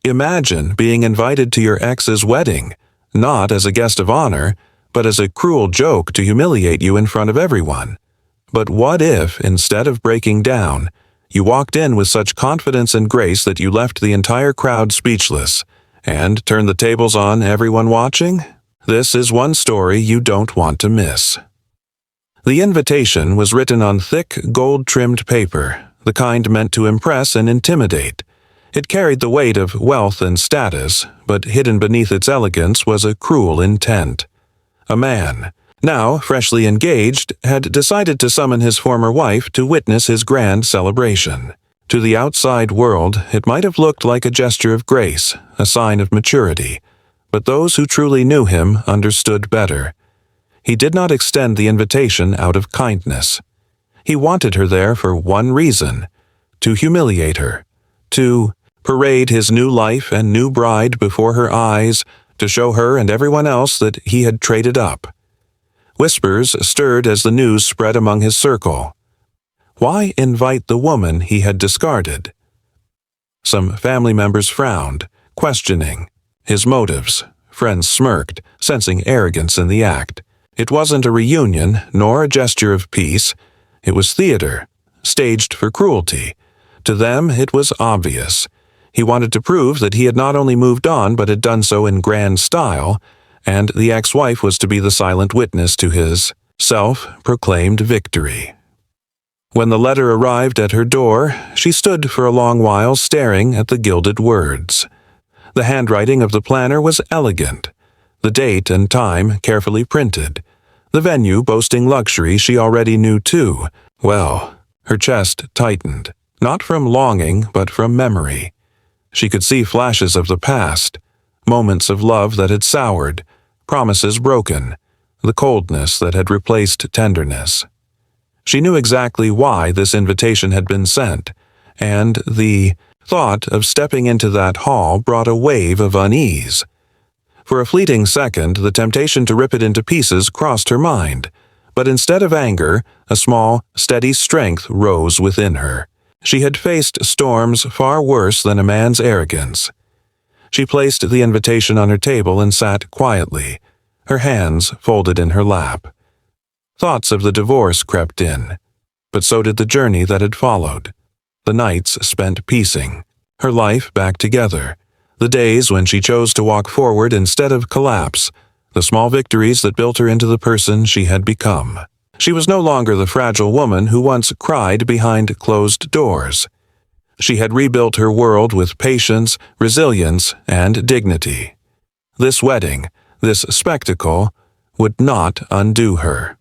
Imagine being invited to your ex's wedding, not as a guest of honor, but as a cruel joke to humiliate you in front of everyone. But what if, instead of breaking down, you walked in with such confidence and grace that you left the entire crowd speechless, and turned the tables on everyone watching? This is one story you don't want to miss. The invitation was written on thick, gold-trimmed paper, the kind meant to impress and intimidate. It carried the weight of wealth and status, but hidden beneath its elegance was a cruel intent. A man, now freshly engaged, had decided to summon his former wife to witness his grand celebration. To the outside world, it might have looked like a gesture of grace, a sign of maturity, but those who truly knew him understood better. He did not extend the invitation out of kindness. He wanted her there for one reason: to humiliate her, to parade his new life and new bride before her eyes, to show her and everyone else that he had traded up. Whispers stirred as the news spread among his circle. Why invite the woman he had discarded? Some family members frowned, questioning his motives. Friends smirked, sensing arrogance in the act. It wasn't a reunion, nor a gesture of peace. It was theater, staged for cruelty. To them, it was obvious. He wanted to prove that he had not only moved on, but had done so in grand style, and the ex-wife was to be the silent witness to his self-proclaimed victory. When the letter arrived at her door, she stood for a long while staring at the gilded words. The handwriting of the planner was elegant, the date and time carefully printed, the venue boasting luxury she already knew too. Well, her chest tightened, not from longing but from memory. She could see flashes of the past, moments of love that had soured, promises broken, the coldness that had replaced tenderness. She knew exactly why this invitation had been sent, and the thought of stepping into that hall brought a wave of unease. For a fleeting second, the temptation to rip it into pieces crossed her mind, but instead of anger, a small, steady strength rose within her. She had faced storms far worse than a man's arrogance. She placed the invitation on her table and sat quietly, her hands folded in her lap. Thoughts of the divorce crept in, but so did the journey that had followed. The nights spent piecing, her life back together, the days when she chose to walk forward instead of collapse, the small victories that built her into the person she had become. She was no longer the fragile woman who once cried behind closed doors. She had rebuilt her world with patience, resilience, and dignity. This wedding, this spectacle, would not undo her.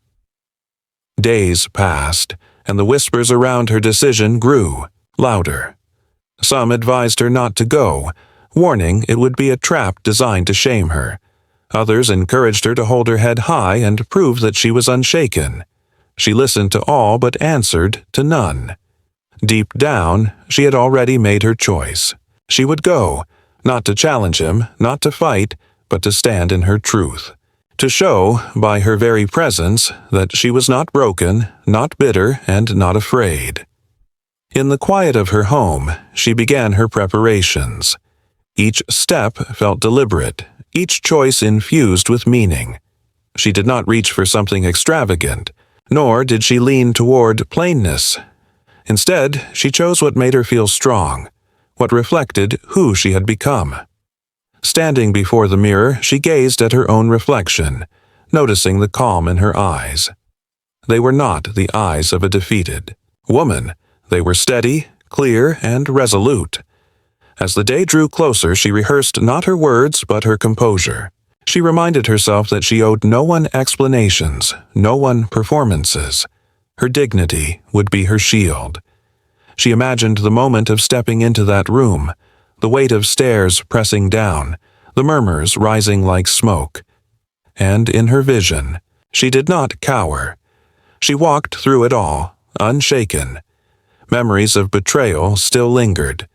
Days passed, and the whispers around her decision grew, louder. Some advised her not to go, warning it would be a trap designed to shame her. Others encouraged her to hold her head high and prove that she was unshaken. She listened to all but answered to none. Deep down, she had already made her choice. She would go, not to challenge him, not to fight, but to stand in her truth. To show, by her very presence, that she was not broken, not bitter, and not afraid. In the quiet of her home, she began her preparations. Each step felt deliberate, each choice infused with meaning. She did not reach for something extravagant, nor did she lean toward plainness. Instead, she chose what made her feel strong, what reflected who she had become. Standing before the mirror, she gazed at her own reflection, noticing the calm in her eyes. They were not the eyes of a defeated woman. They were steady, clear, and resolute. As the day drew closer, she rehearsed not her words but her composure. She reminded herself that she owed no one explanations, no one performances. Her dignity would be her shield. She imagined the moment of stepping into that room, the weight of stairs pressing down, the murmurs rising like smoke. And in her vision, she did not cower. She walked through it all, unshaken. Memories of betrayal still lingered.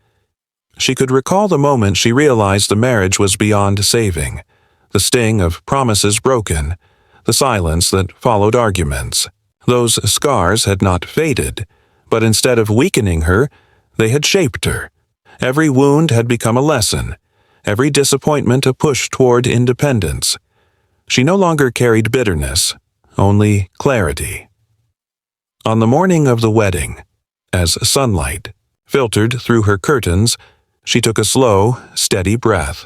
She could recall the moment she realized the marriage was beyond saving, the sting of promises broken, the silence that followed arguments. Those scars had not faded, but instead of weakening her, they had shaped her. Every wound had become a lesson, every disappointment a push toward independence. She no longer carried bitterness, only clarity. On the morning of the wedding, as sunlight filtered through her curtains, she took a slow, steady breath.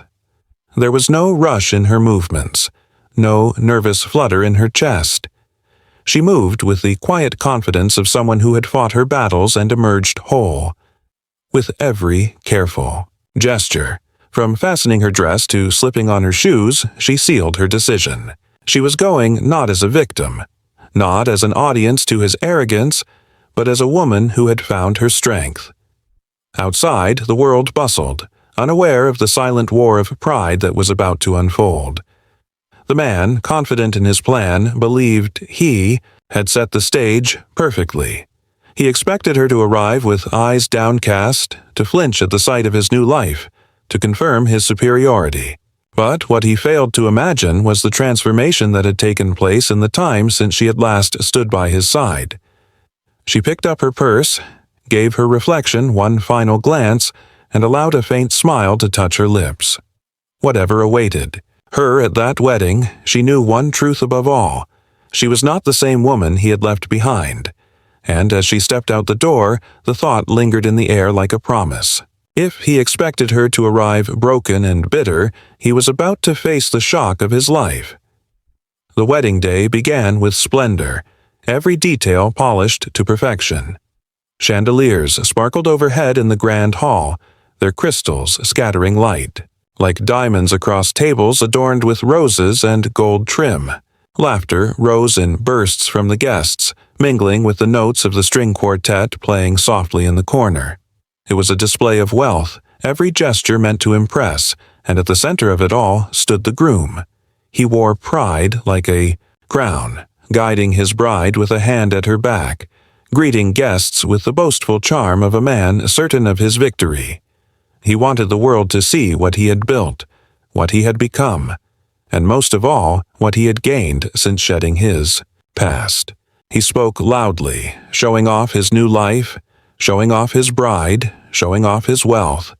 There was no rush in her movements, no nervous flutter in her chest. She moved with the quiet confidence of someone who had fought her battles and emerged whole. With every careful gesture, from fastening her dress to slipping on her shoes, she sealed her decision. She was going not as a victim, not as an audience to his arrogance, but as a woman who had found her strength. Outside, the world bustled, unaware of the silent war of pride that was about to unfold. The man, confident in his plan, believed he had set the stage perfectly. He expected her to arrive with eyes downcast, to flinch at the sight of his new life, to confirm his superiority. But what he failed to imagine was the transformation that had taken place in the time since she had last stood by his side. She picked up her purse, gave her reflection one final glance, and allowed a faint smile to touch her lips. Whatever awaited her at that wedding, she knew one truth above all. She was not the same woman he had left behind. And as she stepped out the door, the thought lingered in the air like a promise. If he expected her to arrive broken and bitter, he was about to face the shock of his life. The wedding day began with splendor, every detail polished to perfection. Chandeliers sparkled overhead in the grand hall, their crystals scattering light, like diamonds across tables adorned with roses and gold trim. Laughter rose in bursts from the guests, mingling with the notes of the string quartet playing softly in the corner. It was a display of wealth, every gesture meant to impress, and at the center of it all stood the groom. He wore pride like a crown, guiding his bride with a hand at her back, greeting guests with the boastful charm of a man certain of his victory. He wanted the world to see what he had built, what he had become, and most of all, what he had gained since shedding his past. He spoke loudly, showing off his new life, showing off his bride, showing off his wealth,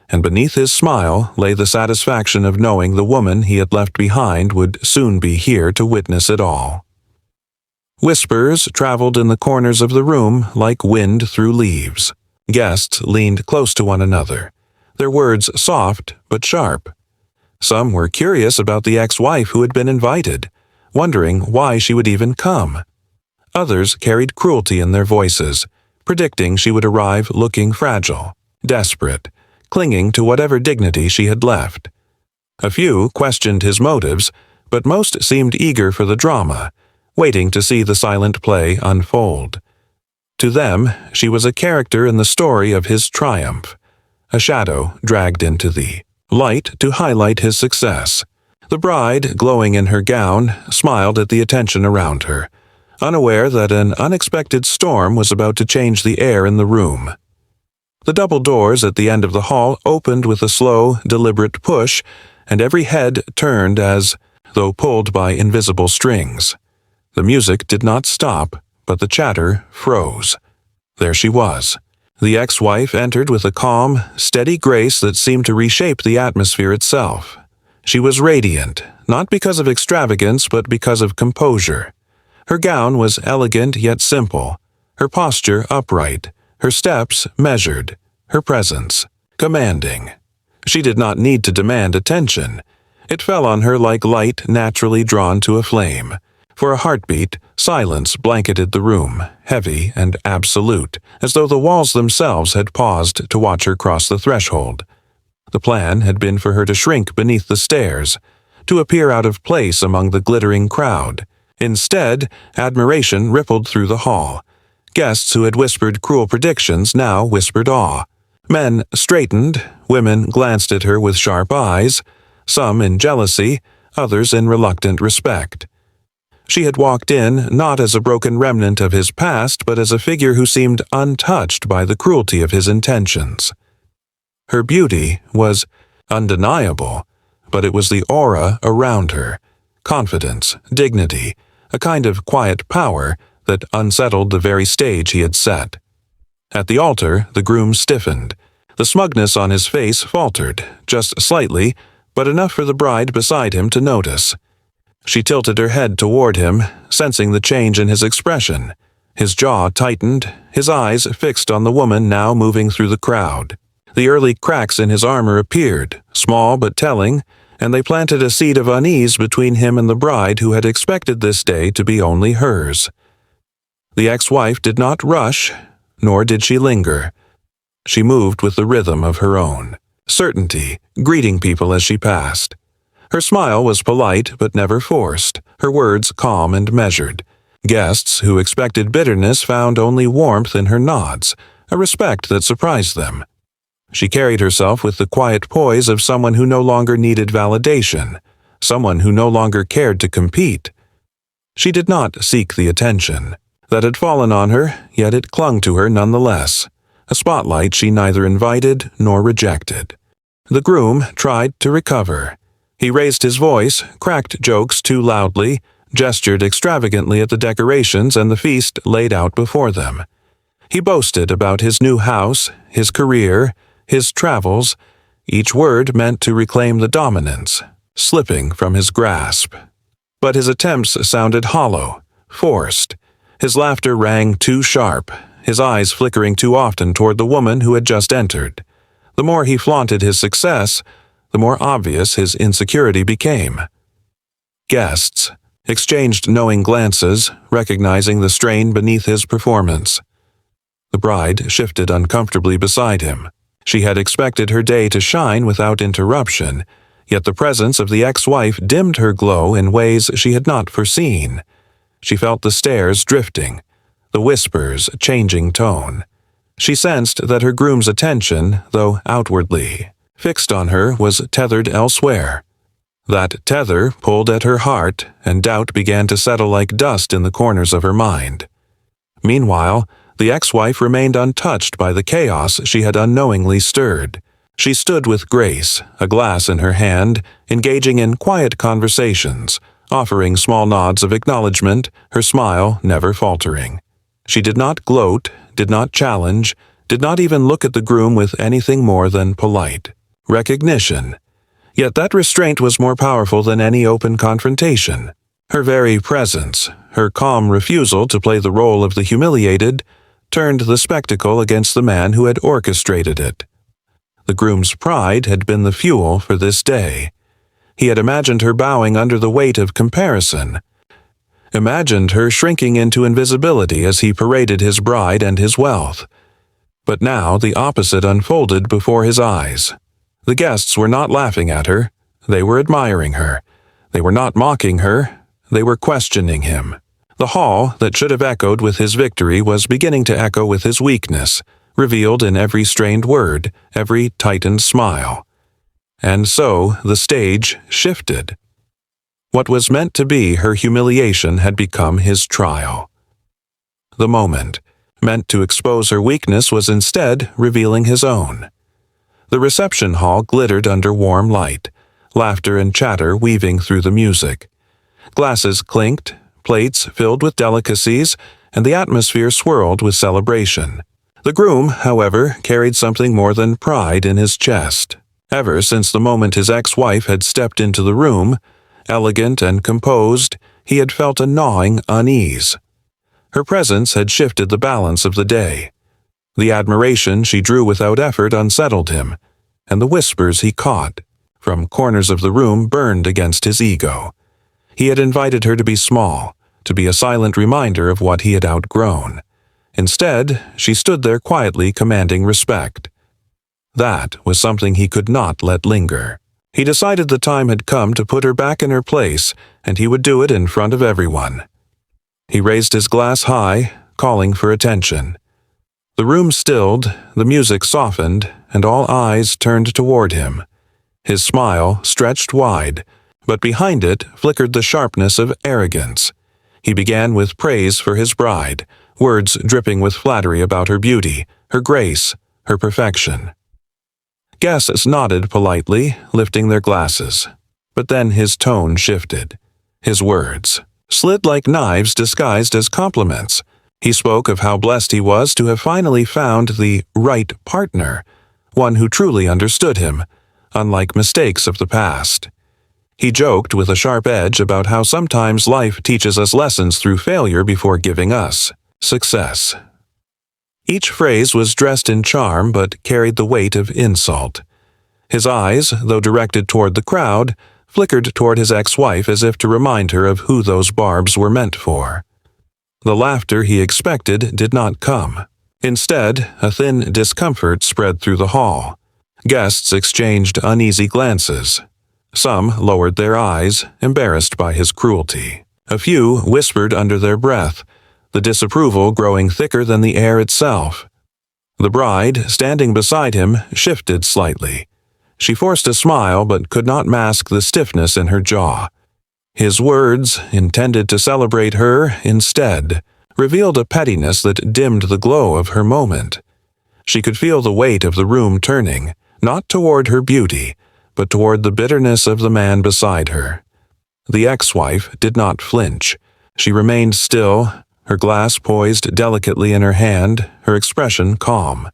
and beneath his smile lay the satisfaction of knowing the woman he had left behind would soon be here to witness it all. Whispers traveled in the corners of the room like wind through leaves. Guests leaned close to one another, their words soft but sharp. Some were curious about the ex-wife who had been invited, wondering why she would even come. Others carried cruelty in their voices, predicting she would arrive looking fragile, desperate, clinging to whatever dignity she had left. A few questioned his motives, but most seemed eager for the drama, waiting to see the silent play unfold. To them, she was a character in the story of his triumph, a shadow dragged into the light to highlight his success. The bride, glowing in her gown, smiled at the attention around her, unaware that an unexpected storm was about to change the air in the room. The double doors at the end of the hall opened with a slow, deliberate push, and every head turned as though pulled by invisible strings. The music did not stop, but the chatter froze. There she was. The ex-wife entered with a calm, steady grace that seemed to reshape the atmosphere itself. She was radiant, not because of extravagance but because of composure. Her gown was elegant yet simple, her posture upright, her steps measured, her presence commanding. She did not need to demand attention. It fell on her like light naturally drawn to a flame. For a heartbeat, silence blanketed the room, heavy and absolute, as though the walls themselves had paused to watch her cross the threshold. The plan had been for her to shrink beneath the stairs, to appear out of place among the glittering crowd. Instead, admiration rippled through the hall. Guests who had whispered cruel predictions now whispered awe. Men straightened, women glanced at her with sharp eyes, some in jealousy, others in reluctant respect. She had walked in not as a broken remnant of his past, but as a figure who seemed untouched by the cruelty of his intentions. Her beauty was undeniable, but it was the aura around her, confidence, dignity, a kind of quiet power that unsettled the very stage he had set. At the altar, the groom stiffened, The smugness on his face faltered, just slightly, but enough for the bride beside him to notice. She tilted her head toward him, sensing the change in his expression. His jaw tightened, his eyes fixed on the woman now moving through the crowd. The early cracks in his armor appeared, small but telling, and they planted a seed of unease between him and the bride who had expected this day to be only hers. The ex-wife did not rush, nor did she linger. She moved with the rhythm of her own certainty, greeting people as she passed. Her smile was polite but never forced, her words calm and measured. Guests who expected bitterness found only warmth in her nods, a respect that surprised them. She carried herself with the quiet poise of someone who no longer needed validation, someone who no longer cared to compete. She did not seek the attention that had fallen on her, yet it clung to her nonetheless, a spotlight she neither invited nor rejected. The groom tried to recover. He raised his voice, cracked jokes too loudly, gestured extravagantly at the decorations and the feast laid out before them. He boasted about his new house, his career, his travels, each word meant to reclaim the dominance, slipping from his grasp. But his attempts sounded hollow, forced. His laughter rang too sharp, his eyes flickering too often toward the woman who had just entered. The more he flaunted his success, the more obvious his insecurity became. Guests exchanged knowing glances, recognizing the strain beneath his performance. The bride shifted uncomfortably beside him. She had expected her day to shine without interruption, yet the presence of the ex-wife dimmed her glow in ways she had not foreseen. She felt the stares drifting, the whispers changing tone. She sensed that her groom's attention, though outwardly fixed on her, was tethered elsewhere. That tether pulled at her heart, and doubt began to settle like dust in the corners of her mind. Meanwhile, the ex-wife remained untouched by the chaos she had unknowingly stirred. She stood with grace, a glass in her hand, engaging in quiet conversations, offering small nods of acknowledgement, her smile never faltering. She did not gloat, did not challenge, did not even look at the groom with anything more than polite recognition. Yet that restraint was more powerful than any open confrontation. Her very presence, her calm refusal to play the role of the humiliated, turned the spectacle against the man who had orchestrated it. The groom's pride had been the fuel for this day. He had imagined her bowing under the weight of comparison, imagined her shrinking into invisibility as he paraded his bride and his wealth. But now the opposite unfolded before his eyes. The guests were not laughing at her, they were admiring her. They were not mocking her, they were questioning him. The hall that should have echoed with his victory was beginning to echo with his weakness, revealed in every strained word, every tightened smile. And so the stage shifted. What was meant to be her humiliation had become his trial. The moment, meant to expose her weakness, was instead revealing his own. The reception hall glittered under warm light, laughter and chatter weaving through the music. Glasses clinked, plates filled with delicacies, and the atmosphere swirled with celebration. The groom, however, carried something more than pride in his chest. Ever since the moment his ex-wife had stepped into the room, elegant and composed, he had felt a gnawing unease. Her presence had shifted the balance of the day. The admiration she drew without effort unsettled him, and the whispers he caught from corners of the room burned against his ego. He had invited her to be small, to be a silent reminder of what he had outgrown. Instead, she stood there quietly commanding respect. That was something he could not let linger. He decided the time had come to put her back in her place, and he would do it in front of everyone. He raised his glass high, calling for attention. The room stilled, the music softened, and all eyes turned toward him. His smile stretched wide, but behind it flickered the sharpness of arrogance. He began with praise for his bride, words dripping with flattery about her beauty, her grace, her perfection. Guests nodded politely, lifting their glasses. But then his tone shifted. His words slid like knives disguised as compliments. He spoke of how blessed he was to have finally found the right partner, one who truly understood him, unlike mistakes of the past. He joked with a sharp edge about how sometimes life teaches us lessons through failure before giving us success. Each phrase was dressed in charm but carried the weight of insult. His eyes, though directed toward the crowd, flickered toward his ex-wife as if to remind her of who those barbs were meant for. The laughter he expected did not come. Instead, a thin discomfort spread through the hall. Guests exchanged uneasy glances. Some lowered their eyes, embarrassed by his cruelty. A few whispered under their breath, the disapproval growing thicker than the air itself. The bride, standing beside him, shifted slightly. She forced a smile but could not mask the stiffness in her jaw. His words, intended to celebrate her, instead, revealed a pettiness that dimmed the glow of her moment. She could feel the weight of the room turning, not toward her beauty, but toward the bitterness of the man beside her. The ex-wife did not flinch. She remained still, her glass poised delicately in her hand, her expression calm.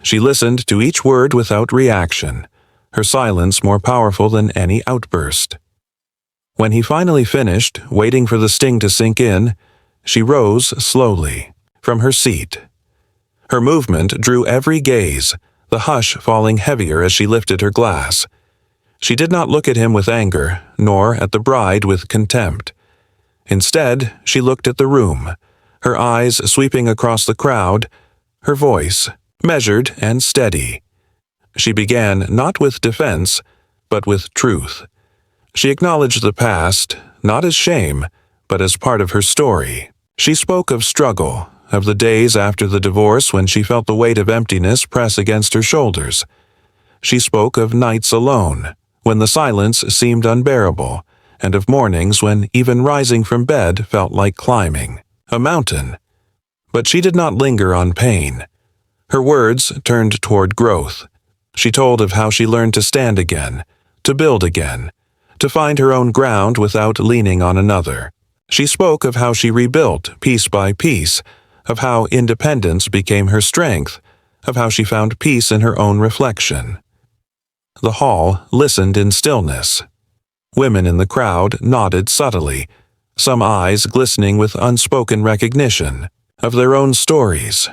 She listened to each word without reaction, her silence more powerful than any outburst. When he finally finished, waiting for the sting to sink in, she rose slowly from her seat. Her movement drew every gaze, the hush falling heavier as she lifted her glass. She did not look at him with anger, nor at the bride with contempt. Instead, she looked at the room, her eyes sweeping across the crowd, her voice measured and steady. She began not with defense, but with truth. She acknowledged the past, not as shame, but as part of her story. She spoke of struggle, of the days after the divorce when she felt the weight of emptiness press against her shoulders. She spoke of nights alone, when the silence seemed unbearable, and of mornings when even rising from bed felt like climbing a mountain. But she did not linger on pain. Her words turned toward growth. She told of how she learned to stand again, to build again, to find her own ground without leaning on another. She spoke of how she rebuilt piece by piece, of how independence became her strength, of how she found peace in her own reflection. The hall listened in stillness. Women in the crowd nodded subtly, some eyes glistening with unspoken recognition of their own stories.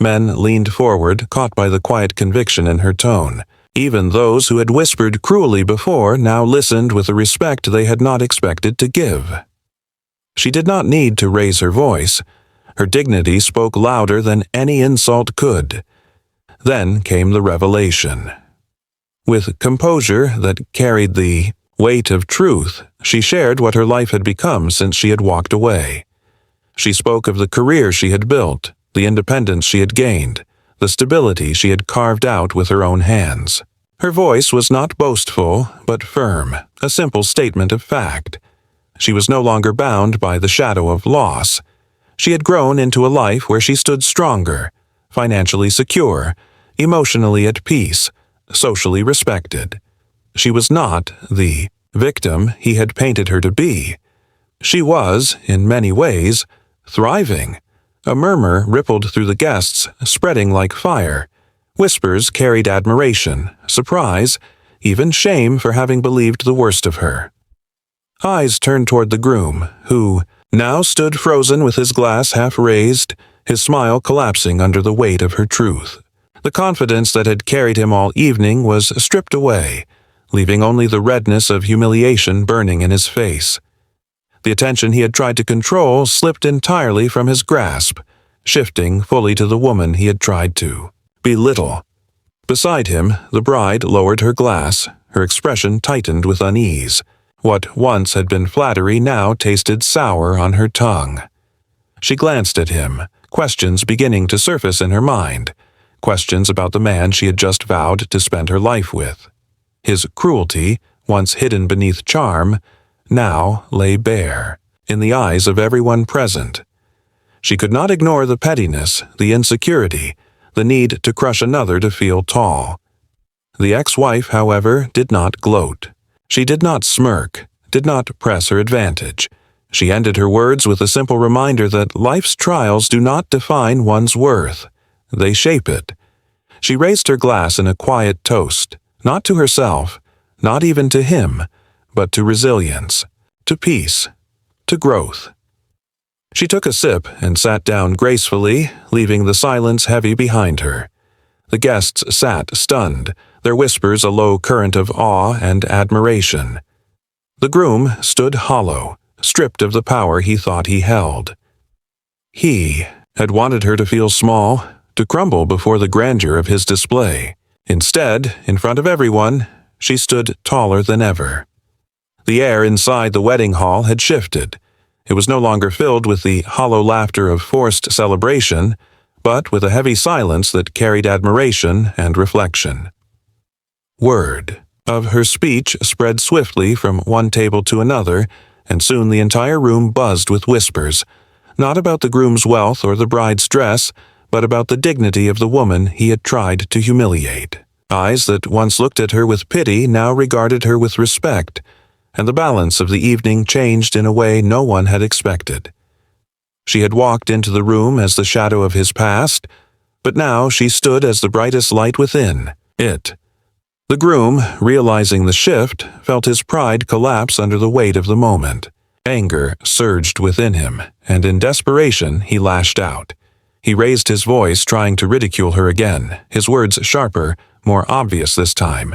Men leaned forward, caught by the quiet conviction in her tone. Even those who had whispered cruelly before now listened with a respect they had not expected to give. She did not need to raise her voice. Her dignity spoke louder than any insult could. Then came the revelation. With composure that carried the weight of truth, she shared what her life had become since she had walked away. She spoke of the career she had built, the independence she had gained, the stability she had carved out with her own hands. Her voice was not boastful, but firm, a simple statement of fact. She was no longer bound by the shadow of loss. She had grown into a life where she stood stronger, financially secure, emotionally at peace, socially respected. She was not the victim he had painted her to be. She was, in many ways, thriving. A murmur rippled through the guests, spreading like fire. Whispers carried admiration, surprise, even shame for having believed the worst of her. Eyes turned toward the groom, who now stood frozen with his glass half raised, his smile collapsing under the weight of her truth. The confidence that had carried him all evening was stripped away, leaving only the redness of humiliation burning in his face. The attention he had tried to control slipped entirely from his grasp, shifting fully to the woman he had tried to belittle. Beside him, the bride lowered her glass, her expression tightened with unease. What once had been flattery now tasted sour on her tongue. She glanced at him, questions beginning to surface in her mind, questions about the man she had just vowed to spend her life with. His cruelty, once hidden beneath charm, now lay bare, in the eyes of everyone present. She could not ignore the pettiness, the insecurity, the need to crush another to feel tall. The ex-wife, however, did not gloat. She did not smirk, did not press her advantage. She ended her words with a simple reminder that life's trials do not define one's worth. They shape it. She raised her glass in a quiet toast, not to herself, not even to him, but to resilience, to peace, to growth. She took a sip and sat down gracefully, leaving the silence heavy behind her. The guests sat stunned, their whispers a low current of awe and admiration. The groom stood hollow, stripped of the power he thought he held. He had wanted her to feel small, to crumble before the grandeur of his display. Instead, in front of everyone, she stood taller than ever. The air inside the wedding hall had shifted. It was no longer filled with the hollow laughter of forced celebration, but with a heavy silence that carried admiration and reflection. Word of her speech spread swiftly from one table to another, and soon the entire room buzzed with whispers, not about the groom's wealth or the bride's dress, but about the dignity of the woman he had tried to humiliate. Eyes that once looked at her with pity now regarded her with respect, and the balance of the evening changed in a way no one had expected. She had walked into the room as the shadow of his past, but now she stood as the brightest light within it. The groom, realizing the shift, felt his pride collapse under the weight of the moment. Anger surged within him, and in desperation he lashed out. He raised his voice, trying to ridicule her again, his words sharper, more obvious this time.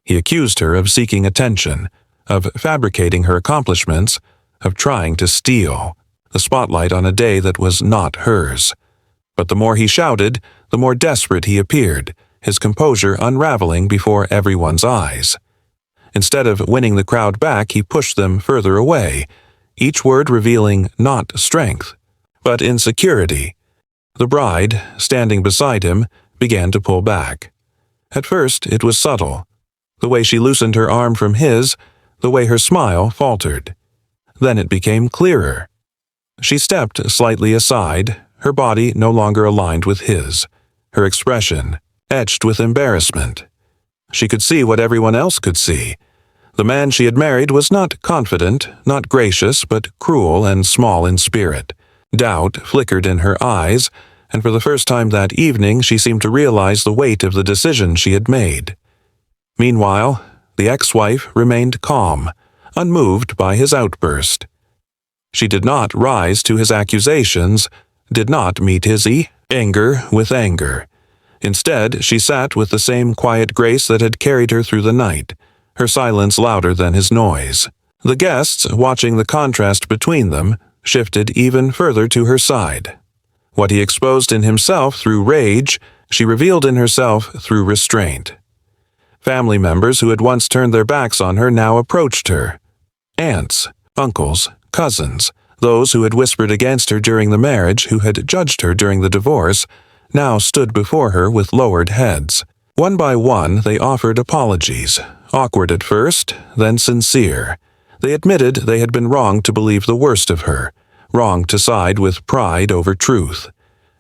He accused her of seeking attention, of fabricating her accomplishments, of trying to steal the spotlight on a day that was not hers. But the more he shouted, the more desperate he appeared, his composure unraveling before everyone's eyes. Instead of winning the crowd back, he pushed them further away, each word revealing not strength, but insecurity. The bride, standing beside him, began to pull back. At first, it was subtle. The way she loosened her arm from his, the way her smile faltered. Then it became clearer. She stepped slightly aside, her body no longer aligned with his, her expression etched with embarrassment. She could see what everyone else could see. The man she had married was not confident, not gracious, but cruel and small in spirit. Doubt flickered in her eyes, and for the first time that evening she seemed to realize the weight of the decision she had made. Meanwhile, the ex-wife remained calm, unmoved by his outburst. She did not rise to his accusations, did not meet his anger with anger. Instead, she sat with the same quiet grace that had carried her through the night, her silence louder than his noise. The guests, watching the contrast between them, shifted even further to her side. What he exposed in himself through rage, she revealed in herself through restraint. Family members who had once turned their backs on her now approached her. Aunts, uncles, cousins, those who had whispered against her during the marriage, who had judged her during the divorce, now stood before her with lowered heads. One by one, they offered apologies, awkward at first, then sincere. They admitted they had been wrong to believe the worst of her, wrong to side with pride over truth.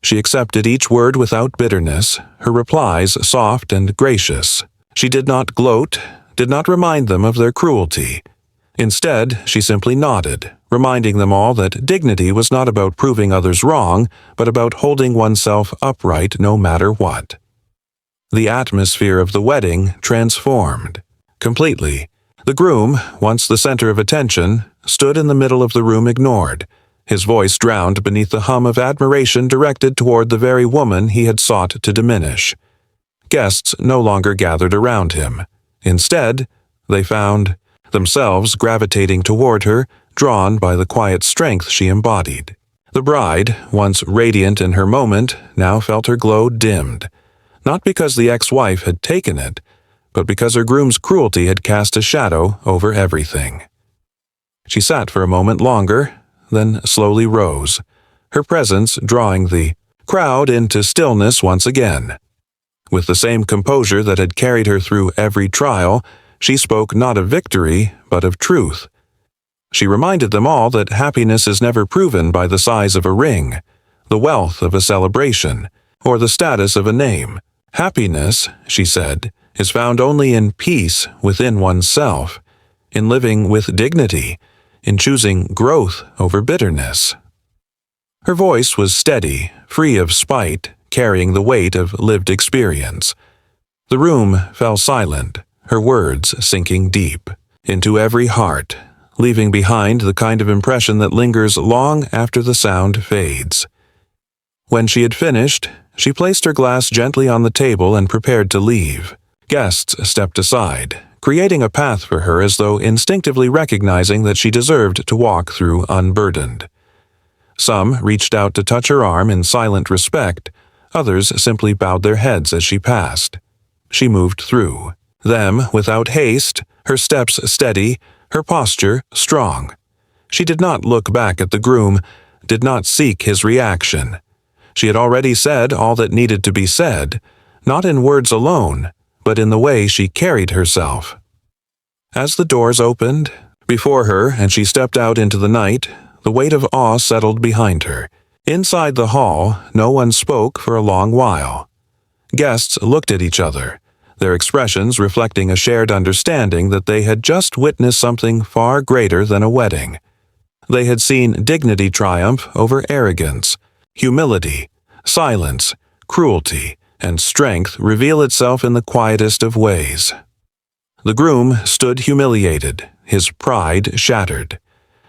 She accepted each word without bitterness, her replies soft and gracious. She did not gloat, did not remind them of their cruelty. Instead, she simply nodded, reminding them all that dignity was not about proving others wrong, but about holding oneself upright no matter what. The atmosphere of the wedding transformed. Completely. The groom, once the center of attention, stood in the middle of the room ignored, his voice drowned beneath the hum of admiration directed toward the very woman he had sought to diminish. Guests no longer gathered around him. Instead, they found themselves gravitating toward her, drawn by the quiet strength she embodied. The bride, once radiant in her moment, now felt her glow dimmed, not because the ex-wife had taken it, but because her groom's cruelty had cast a shadow over everything. She sat for a moment longer, then slowly rose, her presence drawing the crowd into stillness once again. With the same composure that had carried her through every trial, she spoke not of victory, but of truth. She reminded them all that happiness is never proven by the size of a ring, the wealth of a celebration, or the status of a name. Happiness, she said, is found only in peace within oneself, in living with dignity, in choosing growth over bitterness. Her voice was steady, free of spite, carrying the weight of lived experience. The room fell silent, her words sinking deep into every heart, leaving behind the kind of impression that lingers long after the sound fades. When she had finished, she placed her glass gently on the table and prepared to leave. Guests stepped aside, creating a path for her as though instinctively recognizing that she deserved to walk through unburdened. Some reached out to touch her arm in silent respect, others simply bowed their heads as she passed. She moved through them without haste, her steps steady, her posture strong. She did not look back at the groom, did not seek his reaction. She had already said all that needed to be said, not in words alone, but in the way she carried herself. As the doors opened before her and she stepped out into the night, the weight of awe settled behind her. Inside the hall, no one spoke for a long while. Guests looked at each other, their expressions reflecting a shared understanding that they had just witnessed something far greater than a wedding. They had seen dignity triumph over arrogance, humility, silence, cruelty, and strength reveal itself in the quietest of ways. The groom stood humiliated, his pride shattered.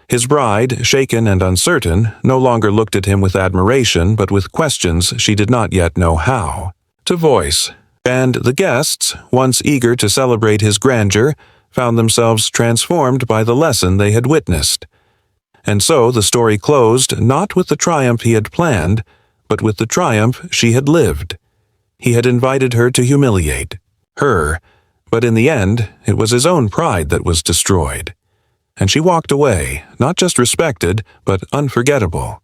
His bride, shaken and uncertain, no longer looked at him with admiration but with questions she did not yet know how to voice. And the guests, once eager to celebrate his grandeur, found themselves transformed by the lesson they had witnessed. And so the story closed not with the triumph he had planned, but with the triumph she had lived. He had invited her to humiliate her, but in the end it was his own pride that was destroyed. And she walked away, not just respected, but unforgettable.